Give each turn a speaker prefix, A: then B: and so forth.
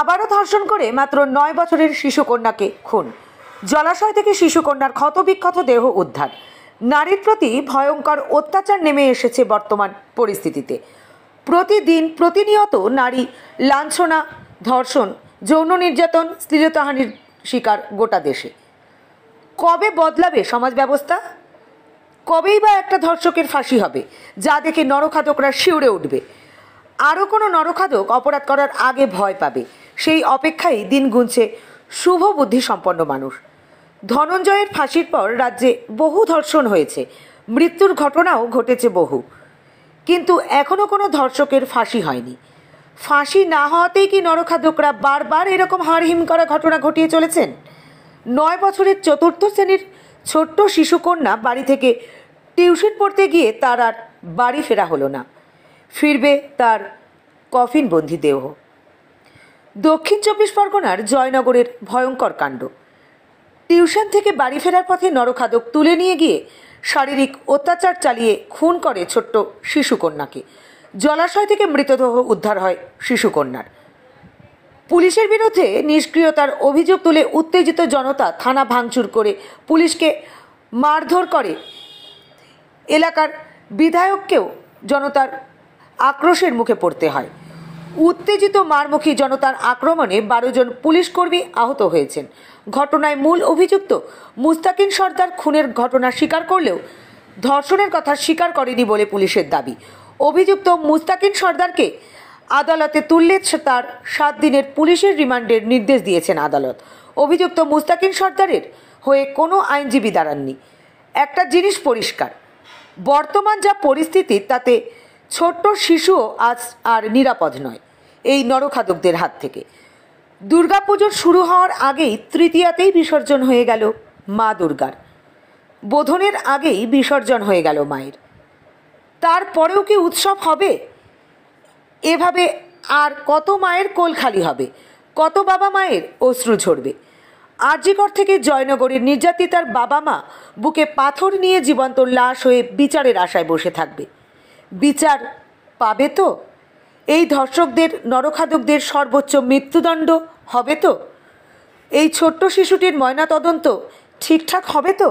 A: আবারও ধর্ষণ করে মাত্র 9 বছরের শিশুকন্যাকে খুন। জলাশয় থেকে শিশুকন্যার ক্ষতবিক্ষত দেহ উদ্ধার। নারীর প্রতি ভয়ঙ্কর অত্যাচার নেমে এসেছে বর্তমান পরিস্থিতিতে। প্রতিনিয়ত নারী লাঞ্ছনা, ধর্ষণ, যৌন নির্যাতন, শ্লীলতাহানির শিকার গোটা দেশে। কবে বদলাবে সমাজ ব্যবস্থা? কবেই বা একটা ধর্ষকের ফাঁসি হবে, যা দেখে নরখাদকরা শিউরে উঠবে? আরও কোনো নরখাদক অপরাধ করার আগে ভয় পাবে, সেই অপেক্ষায় দিন গুনছে শুভ বুদ্ধি সম্পন্ন মানুষ। ধনঞ্জয়ের ফাঁসির পর রাজ্যে বহু ধর্ষণ হয়েছে, মৃত্যুর ঘটনাও ঘটেছে বহু, কিন্তু এখনও কোনো ধর্ষকের ফাঁসি হয়নি। ফাঁসি না হওয়াতেই কি নরখাদকরা বারবার এরকম হাড়হিম করা ঘটনা ঘটিয়ে চলেছেন? 9 বছরের চতুর্থ শ্রেণীর ছোট্ট শিশুকন্যা বাড়ি থেকে টিউশন পড়তে গিয়ে তার আর বাড়ি ফেরা হলো না। ফিরবে তার কফিনবন্দি দেহ। দক্ষিণ 24 পরগনার জয়নগরের ভয়ঙ্কর কাণ্ড। টিউশন থেকে বাড়ি ফেরার পথে নরখাদক তুলে নিয়ে গিয়ে শারীরিক অত্যাচার চালিয়ে খুন করে ছোট্ট শিশুকন্যাকে। জলাশয় থেকে মৃতদেহ উদ্ধার হয় শিশুকন্যার। পুলিশের বিরুদ্ধে নিষ্ক্রিয়তার অভিযোগ তুলে উত্তেজিত জনতা থানা ভাঙচুর করে পুলিশকে মারধর করে। এলাকার বিধায়ককেও জনতার আক্রোশের মুখে পড়তে হয়। উত্তেজিত মারমুখী জনতার আক্রমণে 12 জন পুলিশকর্মী আহত হয়েছেন। ঘটনায় মূল অভিযুক্ত মুস্তাকিন সর্দার খুনের ঘটনা স্বীকার করলেও ধর্ষণের কথা স্বীকার করেনি বলে পুলিশের দাবি। অভিযুক্ত মুস্তাকিন সর্দারকে আদালতে তুললে তার 7 দিনের পুলিশের রিমান্ডের নির্দেশ দিয়েছেন আদালত। অভিযুক্ত মুস্তাকিন সর্দারের হয়ে কোনো আইনজীবী দাঁড়াননি। একটা জিনিস পরিষ্কার, বর্তমান যা পরিস্থিতি তাতে ছোট্ট শিশুও আজ আর নিরাপদ নয় এই নরখাদকদের হাত থেকে। দুর্গাপুজোর শুরু হওয়ার আগেই তৃতীয়াতেই বিসর্জন হয়ে গেল মা দুর্গার। বোধনের আগেই বিসর্জন হয়ে গেল মায়ের। তারপরেও কি উৎসব হবে? এভাবে আর কত মায়ের কোল খালি হবে, কত বাবা মায়ের অশ্রু ঝরবে? আরজিকর থেকে জয়নগরের নির্যাতিতার বাবা মা বুকে পাথর নিয়ে জীবন্ত লাশ হয়ে বিচারের আশায় বসে থাকবে। বিচার পাবে তো? এই ধর্ষকদের, নরখাদকদের সর্বোচ্চ মৃত্যুদণ্ড হবে তো? এই ছোট্ট শিশুটির ময়নাতদন্ত ঠিকঠাক হবে তো?